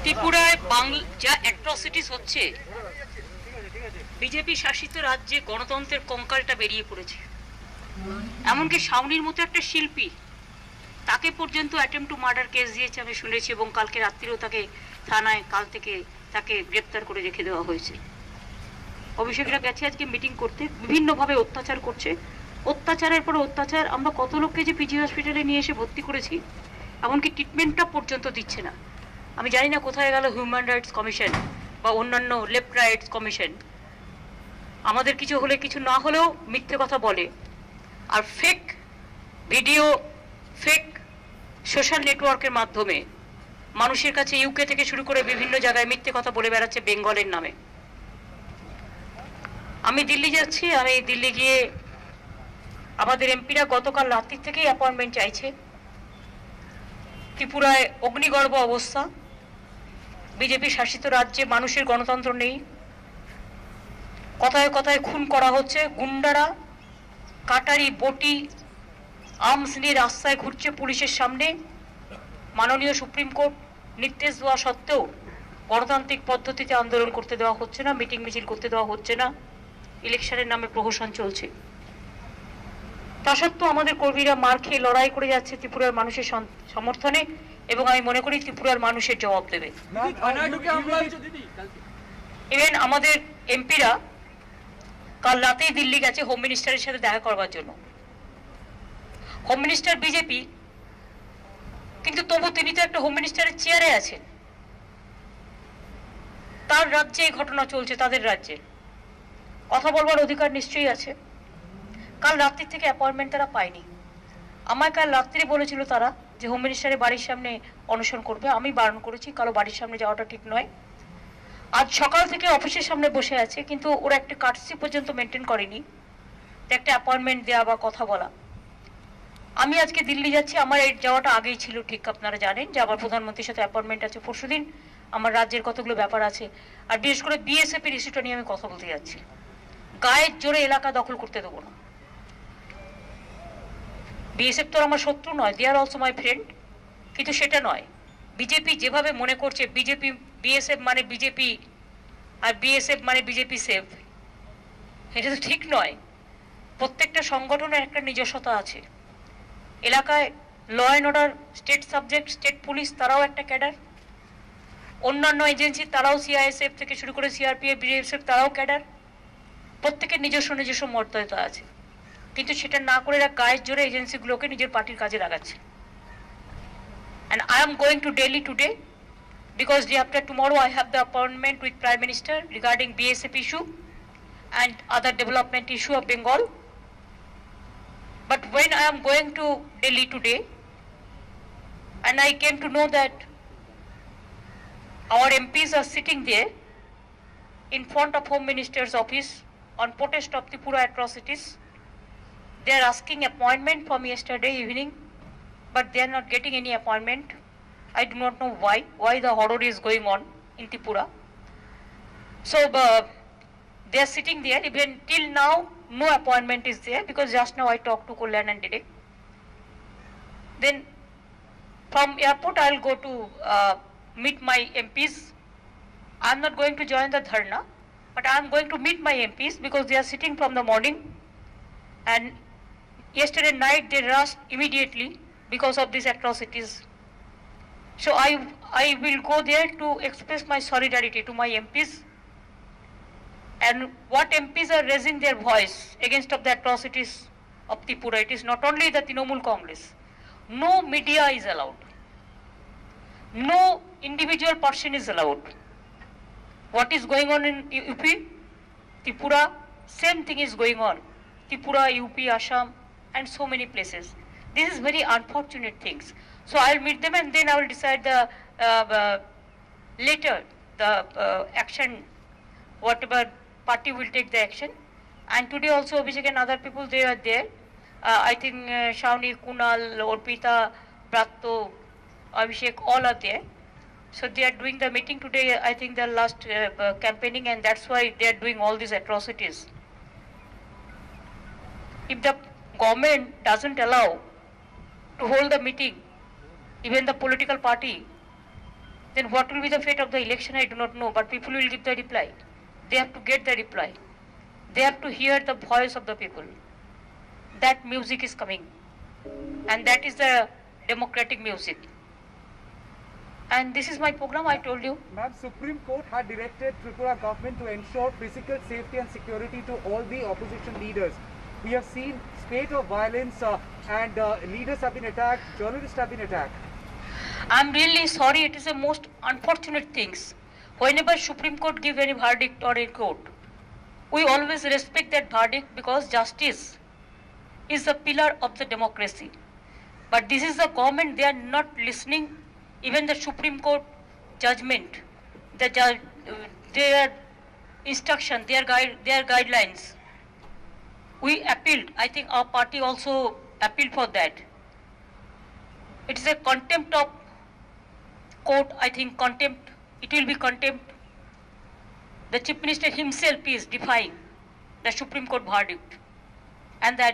ত্রিপুরায় যা অ্যাট্রসিটিস হচ্ছে, বিজেপি শাসিত রাজ্যে গণতন্ত্রের কঙ্কালটা বেরিয়ে পড়েছে। এমনকি শাওনির মতো একটা শিল্পী, তাকে পর্যন্ত অ্যাটেম্প টু মার্ডার কেস দিয়েছে আমি শুনেছি, এবং কালকে রাত্রিও তাকে থানায় কাল থেকে তাকে গ্রেপ্তার করে রেখে দেওয়া হয়েছে। অভিষেকরা গেছে আজকে মিটিং করতে, বিভিন্নভাবে অত্যাচার করছে, অত্যাচারের পর অত্যাচার। আমরা কত লোককে যে পিজি হসপিটালে নিয়ে এসে ভর্তি করেছি, এমনকি ট্রিটমেন্টটা পর্যন্ত দিচ্ছে না। আমি জানি না কোথায় গেল হিউম্যান রাইটস কমিশন বা অন্যান্য লেফট রাইটস কমিশন। আমাদের কিছু হলে কিছু না হলেও মিথ্যে কথা বলে, আর ফেক ভিডিও, ফেক সোশ্যাল নেটওয়ার্কের মাধ্যমে মানুষের কাছে ইউকে থেকে শুরু করে বিভিন্ন জায়গায় মিথ্যে কথা বলে বেড়াচ্ছে বেঙ্গলের নামে। আমি দিল্লি যাচ্ছি, আমি দিল্লি গিয়ে আমাদের এমপিরা গতকাল রাত্রির থেকেই অ্যাপয়েন্টমেন্ট চাইছে। ত্রিপুরায় অগ্নিগর্ভ অবস্থা, বিজেপি শাসিত রাজ্যে মানুষের গণতন্ত্র নেই, কথায় কথায় খুন করা হচ্ছে, গুন্ডারা কাটারি বটি আর্মস নিয়ে রাস্তায় ঘুরছে পুলিশের সামনে। মাননীয় সুপ্রিম কোর্ট নির্দেশ দেওয়া সত্ত্বেও গণতান্ত্রিক পদ্ধতিতে আন্দোলন করতে দেওয়া হচ্ছে না, মিটিং মিছিল করতে দেওয়া হচ্ছে না, ইলেকশনের নামে প্রহসন চলছে। তা সত্ত্বেও আমাদের কর্মীরা মার খেয়ে লড়াই করে যাচ্ছে ত্রিপুরার মানুষের সমর্থনে, এবং আমি মনে করি ত্রিপুরার মানুষের জবাব দেবে। ইভেন আমাদের এমপিরা কাল রাতেই দিল্লি গেছে হোম মিনিস্টারের সাথে দেখা করবার জন্য। হোম মিনিস্টার বিজেপি, কিন্তু তবু তিনি তো একটা হোম মিনিস্টারের চেয়ারে আছেন। তার রাজ্যে এই ঘটনা চলছে, তাদের রাজ্যে কথা বলবার অধিকার নিশ্চয়ই আছে। কাল রাত্রি থেকে অ্যাপয়েন্টমেন্ট তারা পায়নি। আমায় কাল রাত্রে বলেছিল তারা যে হোম মিনিস্টারের বাড়ির সামনে অনশন করবে। আমি বারণ করেছি, কারো বাড়ির সামনে যাওয়াটা ঠিক নয়। আজ সকাল থেকে অফিসের সামনে বসে আছে, কিন্তু ওরা একটা কার্টসি পর্যন্ত মেনটেন করেনি, একটা অ্যাপয়েন্টমেন্ট দেওয়া বা কথা বলা। আমি আজকে দিল্লি যাচ্ছি, আমার এই যাওয়াটা আগেই ছিল ঠিক। আপনারা জানেন যে আমার প্রধানমন্ত্রীর সাথে অ্যাপয়েন্টমেন্ট আছে পরশুদিন, আমার রাজ্যের কতগুলো ব্যাপার আছে, আর বিশেষ করে বিএসএফ এর ইস্যুটা নিয়ে আমি কথা বলতে যাচ্ছি। গায়ের জোরে এলাকা দখল করতে দেবো না। বিএসএফ তো আমার শত্রু নয়, দে আর অলসো মাই ফ্রেন্ড, কিন্তু সেটা নয়। বিজেপি যেভাবে মনে করছে বিজেপি বিএসএফ মানে বিজেপি আর বিএসএফ মানে বিজেপি সেফ, এটা তো ঠিক নয়। প্রত্যেকটা সংগঠনের একটা নিজস্বতা আছে। এলাকায় law and order, state subject, state police তারাও একটা ক্যাডার, অন্যান্য এজেন্সি তারাও সিআইএসএফ থেকে শুরু করে সিআরপিএফ, বিএসএফ তারাও ক্যাডার। প্রত্যেকের নিজস্ব নিজস্ব মর্যাদা আছে, কিন্তু সেটা না করে এরা গায়ের জোরে এজেন্সিগুলোকে নিজের পার্টির কাজে লাগাচ্ছে। And I am going to Delhi today because day after tomorrow I have the appointment with Prime Minister regarding BSF issue and other development issue of Bengal. But when I am going to Delhi today, and I came to know that our MPs are sitting there in front of Home Minister's office on protest of Tripura atrocities. They are asking appointment from yesterday evening, but they are not getting any appointment. I do not know why the horror is going on in Tripura. So they are sitting there. Even till now, no appointment is there, because just now I talked to Kullan and Dilip. Then from airport I will go to meet my MPs. I am not going to join the dharna, but I am going to meet my MPs because they are sitting from the morning, and yesterday night they rushed immediately because of these atrocities. So I will go there to express my solidarity to my MPs. And what MPs are raising their voice against of the atrocities of Tripura, it is not only the Trinamool Congress. No media is allowed. No individual person is allowed. What is going on in UP, Tripura, same thing is going on. Tripura, UP, Assam, and so many places. This is very unfortunate things. So I will meet them, and then I will decide the later the action, whatever party will take the action. And today also Abhishek and other people, they are there. I think Shawnee, Kunal, Orpita, Pratto, Abhishek, all are there. So they are doing the meeting today. I think the last campaigning, and that's why they are doing all these atrocities. If the government doesn't allow to hold the meeting, even the political party, then what will be the fate of the election, I do not know, but people will give the reply. They have to get the reply. They have to hear the voice of the people. That music is coming. And that is the democratic music. And this is my program, I told you. Ma'am, Supreme Court had directed Tripura government to ensure physical safety and security to all the opposition leaders. We have seen spate of violence and leaders have been attacked, journalists have been attacked. I'm really sorry, it is the most unfortunate things. Whenever Supreme Court give any verdict or a court, we always respect that verdict because justice is the pillar of the democracy. But this is the government, they are not listening even the Supreme Court judgment, their instruction, their guidelines. We appealed, I think our party also appealed for that. It is a contempt of court, I think contempt, it will be contempt. The Chief Minister himself is defying the Supreme Court verdict and the